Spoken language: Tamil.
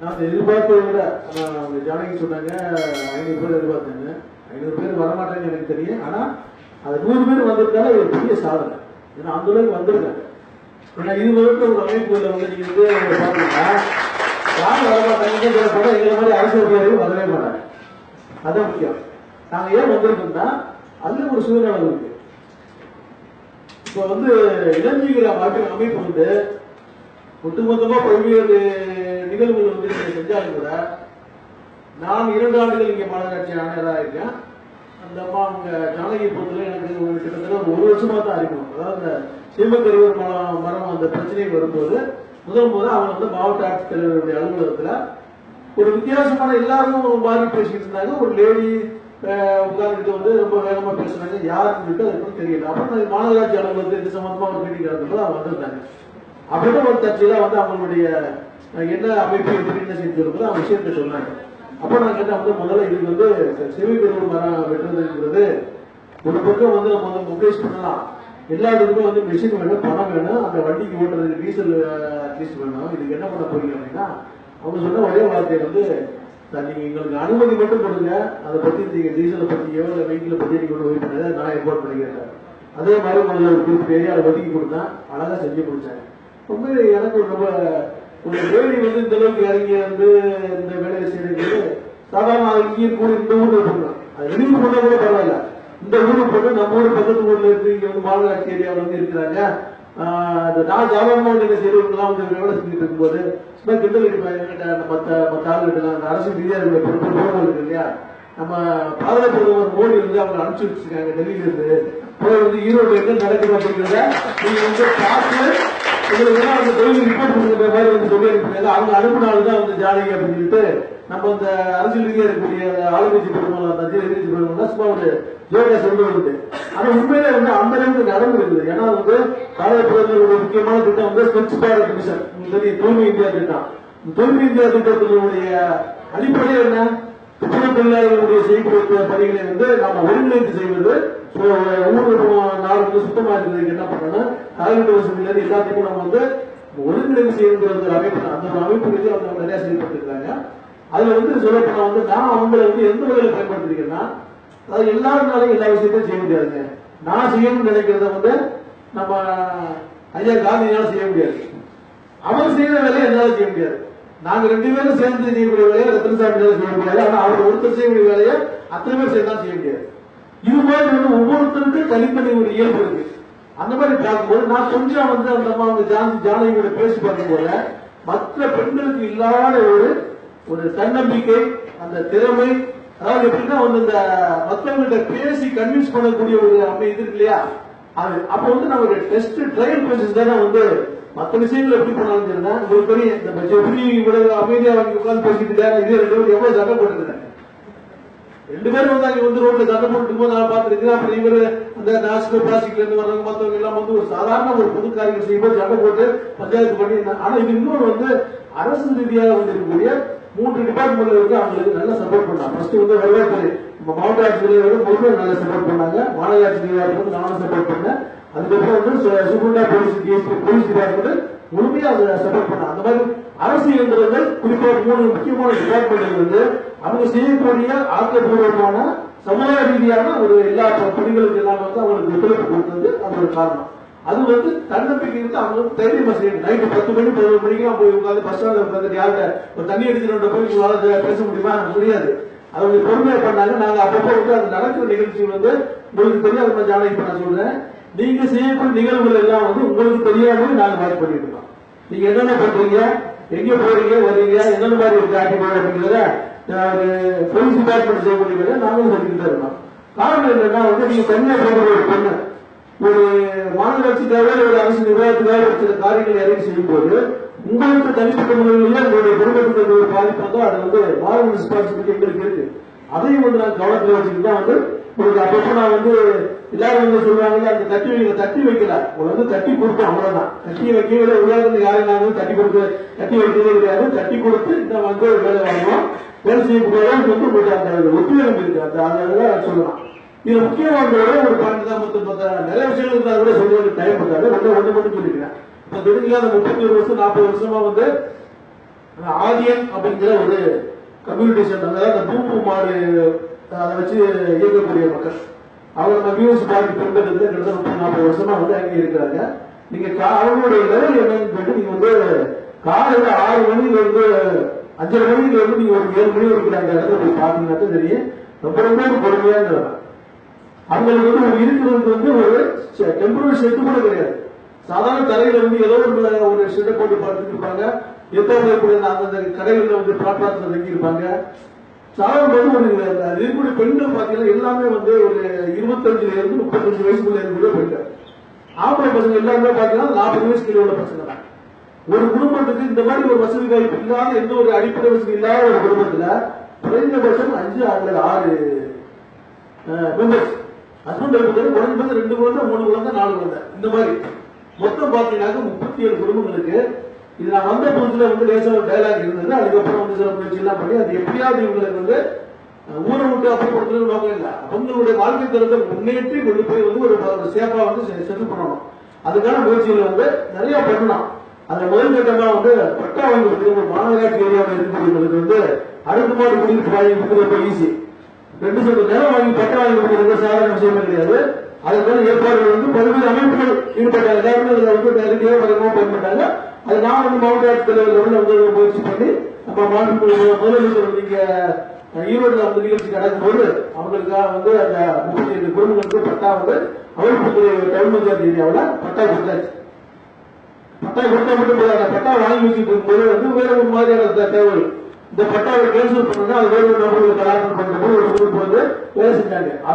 நான் எதிர்பார்த்ததை விட ஜானகி சொன்னாங்க 500 பேர் எதிர்பார்த்தாங்க. 500 பேர் வரமாட்டாங்கன்னு எனக்கு தெரியும். ஆனா அது 100 பேர் வந்திருந்தாலும் அது பெரிய சாதனை. ஏன்னா அந்த அளவுக்கு வந்திருக்காங்க. ஏன்னா இது வரைக்கும் ஒரு அமைப்புல வந்து நீங்க வந்து பாத்தீங்கன்னா யாரும் வரமாட்டாங்க படம் எங்களை மாதிரி அரசியல் பேரையும் வரவே மாட்டாங்க. அதான் முக்கியம். நாங்க ஏன் வந்திருக்கோம்னா அதுல ஒரு சூழ்நிலை இருக்கு. இப்ப வந்து இளஞ்சிங்கிற அமைப்பு வந்து ஒட்டுமொத்தமா பல்வேறு நிகழ்வுகள் வந்து நீங்க செஞ்சாலும் கூட நான் 2 ஆண்டுகள் இங்க மாநகராட்சி ஆணையராக இருக்கேன். அந்த அம்மா அவங்க ஜானகி பொறுத்தல எனக்கு கிட்டத்தட்ட ஒரு வருஷமா தான் அறிமுகம். அதாவது சீமக்கருவர் மரம் அந்த பிரச்சனை வரும்போது முதல் அவங்க வந்து மாவட்ட ஆட்சித்தலைவருடைய அலுவலகத்துல ஒரு வித்தியாசமான எல்லாரும் மாறி பேசிட்டு இருந்தாங்க. ஒரு லேடி உட்கார்ந்துட்டு வந்து ரொம்ப வேகமா பேசுறாங்க. யாருன்னு அதுக்கு தெரியல. அப்புறம் மாநகராட்சி அலுவலகத்தில் இது சம்பந்தமா ஒரு மீட்டிங் நடந்தபோது அவங்க வந்திருந்தாங்க. அப்படிதான் ஒரு தற்செயலா வந்து அவங்களுடைய என்ன அமைப்பு என்ன செஞ்சிருக்கோ அந்த விஷயத்த சொன்னாங்க. அப்ப நான் கேட்டேன் வந்து முதல்ல இதுக்கு வந்து செவிக்கருவு மரம் வெட்டுறதுங்கிறது ஒரு பக்கம் வந்து நம்ம வந்து முகேஷ் பண்ணலாம். எல்லா இடத்துக்கும் வந்து மிஷின் வேணும், பணம் வேணும், அந்த வண்டிக்கு ஓட்டுறதுக்கு டீசல் அட்லீஸ்ட் வேணும். இதுக்கு என்ன பண்ண போறீங்க அப்படின்னா அவங்க சொன்ன ஒரே வார்த்தை வந்து நீங்க எங்களுக்கு அனுமதி மட்டும் கொடுங்க, அதை பத்தி நீங்க டீசலை பத்தியோ இல்லை வெஹிக்கிளை பத்தி நீங்க ஒன்று பண்ணதை நான் ஏற்பாடு பண்ணிக்கிறேன். அதே மாதிரி முதல்ல ஒரு குறிப்பிட்ட ஏரியாவில் ஒதுக்கி கொடுத்தா அழகா செஞ்சு கொடுத்தாங்க. ரொம்ப எனக்கு ரொம்ப ஒரு வேலை வந்து இந்த அளவுக்கு இறங்கி வந்து இந்த வேலையை செய்யறது சாதாரண இங்கே கூட இந்த ஊர்ல பண்ணலாம். அது வெளியூர் பண்ணா கூட பரவாயில்ல. இந்த ஊருக்கு போட்டு நம்ம ஊர் பக்கத்து ஊர்ல இருந்து இங்க வந்து மாநகராட்சி ஏரியாவில் வந்து இருக்கிறாங்க. நான் சாதாரணமா வந்து செய்யறவங்கலாம் வந்து வேலை செஞ்சுட்டு இருக்கும்போது சும்மா கிண்டல் அடிப்பாங்க. மற்ற ஆளுகிட்ட அந்த அரசு ரீதியாக இருக்கு இல்லையா, நம்ம பாரத பிரதமர் மோடி வந்து அவங்க அனுப்பிச்சு வச்சிருக்காங்க டெல்லியில இருந்து போய் வந்து ஈரோடு எங்க நடக்குது அப்படிங்கிறத நீங்க வந்து பார்த்து உங்களுக்கு அந்த தொழில் ரிப்போர்ட் கொடுக்குற மாதிரி வந்து சொல்லி அனுப்பினாங்க. அவங்க அனுப்பினால்தான் வந்து ஜானகி அப்படின்னு சொல்லிட்டு நம்ம இந்த அரசியல் ரீதியாக இருக்கக்கூடிய ஆளுங்கட்சி பெருமாள் எதிர்கட்சி பெருமாள் சும்மா ஒரு ஜோடியா சொல்றது. ஆனா உண்மையிலே வந்து அந்த அளவுக்கு நடந்து இருக்குது. ஏன்னா வந்து பாரத பிரதமருடைய முக்கியமான திட்டம் வந்து ஸ்வச் பாரத் மிஷன், தூய்மை இந்தியா திட்டம். தூய்மை இந்தியா திட்டத்தினுடைய அடிப்படை என்ன? துப்புரவு தொழிலாளர்களுடைய செய்யக்கூடிய பணிகளை வந்து நாம ஒருங்கிணைந்து செய்வது. ஊர் நாடு வந்து சுத்தமா இருக்கிறதுக்கு என்ன பண்ணணும், கால்நடை வசதியில இருந்து எல்லாத்தையும் நம்ம வந்து ஒருங்கிணைந்து செய்யணுங்கிற ஒரு அமைப்பு. அந்த ஒரு அமைப்பு அவங்க நிறைய செயல்பட்டு அதுல வந்து சொல்லப்போனா வந்து நான் அவங்களை வந்து எந்த வகையில பயன்படுத்திருக்கேன்னா, அதாவது எல்லாருனாலும் எல்லா விஷயத்தையும் செய்ய முடியாதுங்க. நான் செய்யணும்னு நினைக்கிறத வந்து நம்ம ஐயா காந்தியால செய்ய முடியாது. அவர் செய்யற வேலையை என்னால செய்ய முடியாது. நாங்க 2 பேரும் சேர்ந்து செய்யக்கூடிய வேலையை ரத்தனசாமியால செய்ய முடியாது. ஆனா அவர் ஒருத்தர் செய்யக்கூடிய வேலையை அத்தனை பேர் சேர்ந்தா செய்ய முடியாது. இது மாதிரி வந்து ஒவ்வொருத்தருக்கும் தனித்தனி ஒரு இயல்பு இருக்கு. அந்த மாதிரி பார்க்கும்போது நான் கொஞ்சம் வந்து அந்த அம்மா அவங்க ஜானகியோட பேசி பார்க்கும்போது மற்ற பெண்களுக்கு இல்லாத ஒரு தன்னம்பிக்கை, அந்த திறமை, அதாவது எப்படின்னா வந்து இந்த மற்றவங்கள்ட்ட பேசி கன்வின்ஸ் பண்ணக்கூடிய ஒரு அம்மை இது இருக்கு இல்லையா, அது அப்ப வந்து நம்ம ஒரு டெஸ்ட் ட்ரையல் பேசிஸ் தானே வந்து மற்ற விஷயங்கள் எப்படி பண்ணாலும் சரிதான். உங்களுக்கு தெரியும் இந்த எப்படி இவ்வளவு அமைதியா வாங்கி உட்கார்ந்து பேசிட்டு இதே 2 பேரும் எவ்வளவு சண்டை போட்டுருக்காங்க. 2 பேரும் வந்து அங்க வந்து ரோட்ல சண்டை போட்டு போது நான் பார்த்துருக்கேன். அப்புறம் இவரு அந்த நேஷனல் பிளாஸ்டிக்ல இருந்து வர்றவங்க மற்றவங்க எல்லாம் வந்து ஒரு சாதாரண ஒரு பொது காரியங்கள் செய்யும்போது சண்டை போட்டு பஞ்சாயத்து பண்ணி. ஆனா இது இன்னொரு வந்து அரசு ரீதியாக வந்து இருக்கக்கூடிய 3 டிபார்ட்மெண்ட்ல இருக்கு. அவங்களுக்கு நல்லா சப்போர்ட் பண்ணாங்க. ஃபர்ஸ்ட் வந்து வருவாய்த்துறை மாவட்ட ஆட்சியர் முழுக்க நல்லா சப்போர்ட் பண்ணாங்க. மாநகராட்சி நிர்வாகத்துக்கு நானும் சப்போர்ட் பண்ணேன். அதுக்கப்புறம் வந்து சுப்ரீம் போலீஸ் டிபார்ட்மெண்ட் முழுமையா அதை சப்போர்ட் பண்ணாங்க. அந்த மாதிரி அரசு இயந்திரங்கள் குறிப்பா 3 முக்கியமான டிபார்ட்மெண்ட் வந்து அவங்க செய்யக்கூடிய ஆக்கப்பூர்வமான சமுதாய ரீதியான ஒரு எல்லா பணிகளுக்கு எல்லாம் வந்து அவங்களுக்கு ஒத்துழைப்பு கொடுத்தது அதோட காரணம். அது வந்து தன்னம்பிக்கை இருந்து அவங்க வந்து தைரியமா செய்யணும். நைட்டு 10 மணி 11 மணிக்கெல்லாம் போய் உட்காந்து பஸ் ஸ்டாண்ட்ல உட்காந்து யார்கிட்ட ஒரு தண்ணி அடிச்சுட்டு போய் உங்களால பேச முடியுமா? முடியாது. அவங்க பொறுமையா பண்ணாங்க. நாங்க அப்பப்போ வந்து அது நடக்கிற நிகழ்ச்சிகள் வந்து உங்களுக்கு தெரியாத ஜானகி இப்ப நான் சொல்றேன், நீங்க செய்யக்கூடிய நிகழ்வுகள் எல்லாம் வந்து உங்களுக்கு தெரியாம நாங்க மாதிரி பண்ணிட்டு இருக்கோம். நீங்க என்னென்ன பண்றீங்க, எங்க போறீங்க வரீங்க, என்னென்ன மாதிரி இருக்கு ஆக்டிவ் அப்படிங்கிறத போலீஸ் டிபார்ட்மெண்ட் செய்யக்கூடிய நாங்களும் சொல்லிட்டு இருக்கோம். காரணம் என்னன்னா வந்து நீங்க தனியா போகிற ஒரு பொண்ணு ஒரு மாநகராட்சிக்காக ஒரு அரசு நிர்வாகத்துக்காக ஒரு சில காரியங்களை இறங்கி செய்யும் போது உங்களுக்கு தனிப்பட்ட முறையில் உங்களுடைய குடும்பத்துக்கு ஒரு பாதிப்பு வந்தோ அது வந்து மாரல் ரெஸ்பான்சிபிலிட்டி எங்களுக்கு இருக்கு. அதையும் வந்து நான் கவனத்தில் வச்சுக்கிட்டு தான் வந்து உங்களுக்கு அப்பப்போ நான் வந்து எல்லாரும் வந்து சொல்றாங்க அந்த தட்டி வைக்கல ஒரு வந்து தட்டி கொடுத்தோம், அவ்வளவுதான். தட்டி வைக்கவே உலகத்துக்கு யாரும் நாங்கள் தட்டி வைக்கவே கிடையாது. தட்டி கொடுத்து இந்த வந்து வேலை வாங்குவோம். வேலை செய்யக்கூடிய வந்து உங்களுக்கு அந்த ஒத்துழைப்பு இருக்கு. அதெல்லாம் சொல்லலாம். இது முக்கியமான ஒரு பாயிண்ட் தான். மொத்தம் நிறைய விஷயங்கள் இருந்தா கூட சொல்றது டைம் இருக்காது. ஒன்று மட்டும் சொல்லிக்கிறேன். இப்ப தெரிஞ்சுக்கலாம் 31 வருஷம் 40 வருஷமா வந்து ஆதியன் அப்படிங்கிற ஒரு கம்யூனிட்டி சென்டர், அதாவது அந்த பூம்பு மாடு அதை வச்சு இயக்கக்கூடிய மக்கள். அவங்க நம்ம வியூஸ் பார்த்து பெண்கள் கிட்டத்தட்ட 30-40 வருஷமா வந்து அங்கே இருக்கிறாங்க. நீங்க அவங்களுடைய லெவல் என்னன்னு சொல்லிட்டு நீங்க வந்து காலையில 6 மணில இருந்து 5:30 மணில இருந்து நீங்க ஒரு 7 மணி வரைக்கும் அந்த இடத்துல போய் பாத்தீங்கன்னா தெரியும். ரொம்ப ரொம்ப பொறுமையான அவங்களுக்கு வந்து ஒரு இருக்கிறது வந்து ஒரு டெம்பரரி ஷெட் கூட கிடையாது. சாதாரண தரையில வந்து ஏதோ ஒரு ஷெட்டை போட்டு படுத்துட்டு இருப்பாங்க. எத்தனை அந்த கடைகளில் வந்து பிளாட்பாரத்தில் தங்கி இருப்பாங்க. சாதாரண ஒரு இருக்கக்கூடிய பெண்கள் பாத்தீங்கன்னா எல்லாமே வந்து ஒரு 25 இருந்து 35 வயசுக்குள்ள இருக்கக்கூடிய பெண்கள். ஆம்பளை பசங்க எல்லாருமே பாத்தீங்கன்னா 40 வயசு கீழே உள்ள பசங்க தான். ஒரு குடும்பத்துக்கு இந்த மாதிரி ஒரு வசதி வாய்ப்பு இல்லாத, எந்த ஒரு அடிப்படை வசதி இல்லாத ஒரு குடும்பத்துல குறைந்தபட்சம் 5 அல்லது 6 மெம்பர்ஸ், ஹஸ்பண்ட் குறைஞ்சது 2 குழந்தை, 3 குழந்தை, 4 குழந்தை, இந்த மாதிரி மொத்தம் பாத்தீங்கன்னா 37 குடும்பங்களுக்கு. இது நான் வந்த புதுசுல வந்து லேசா ஒரு டைலாக் இருந்தது. அதுக்கப்புறம் வந்து சில முயற்சி எல்லாம் பண்ணி அது எப்படியாவது இவங்களுக்கு வந்து ஊரை விட்டு அப்புறப்படுத்துறது நோக்கம் இல்லை, அவங்களுடைய வாழ்க்கை தரத்தை முன்னேற்றி கொண்டு போய் வந்து ஒரு சேஃபா வந்து செட்டில் பண்ணணும். அதுக்கான முயற்சிகள் வந்து நிறைய பண்ணலாம். அந்த முதல் கட்டமா வந்து பட்டா வாங்கி கொடுத்து ஒரு மாநகராட்சி ஏரியாவில் இருக்கக்கூடியவங்களுக்கு வந்து அடுக்குமாடி குடியிருப்பு வாங்கி கொடுக்குறது ஈஸி. 2 சென்ட் நிலம் வாங்கி பட்டா வாங்கி கொடுக்குறது சாதாரண விஷயமே கிடையாது. அதுக்கான ஏற்பாடுகள் வந்து பல்வேறு அமைப்புகள் ஈடுபட்டாங்க. எல்லாருமே அதுல வந்து நேரடியாக பதக்கமாக பயன்பட்டாங்க. அது நான் வந்து மாவட்ட ஆட்சித்தலைவர் வந்து முயற்சி பண்ணி நம்ம முதலமைச்சர் நீங்க ஈரோடுல வந்து நிகழ்ச்சி நடக்கும்போது அவங்களுக்காக வந்து அந்த 35 குடும்பங்களுக்கு பட்டா வந்து அமைப்புத்துறை டவுன் பஞ்சாயத்து ஏரியாவில் பட்டா கொடுத்தாச்சு. பட்டா கொடுத்தா மட்டும் அந்த பட்டா வாங்கி வச்சுட்டு இருக்கும்போது வந்து வேற ஒரு மாதிரியான தேவை. இந்த பட்டாவை கேன்சல் பண்ணா அது வேற ஒரு நபர்களுக்கு கலாச்சாரம் பண்ணும்போது ஒரு குரூப் வந்து வேலை செஞ்சாங்க.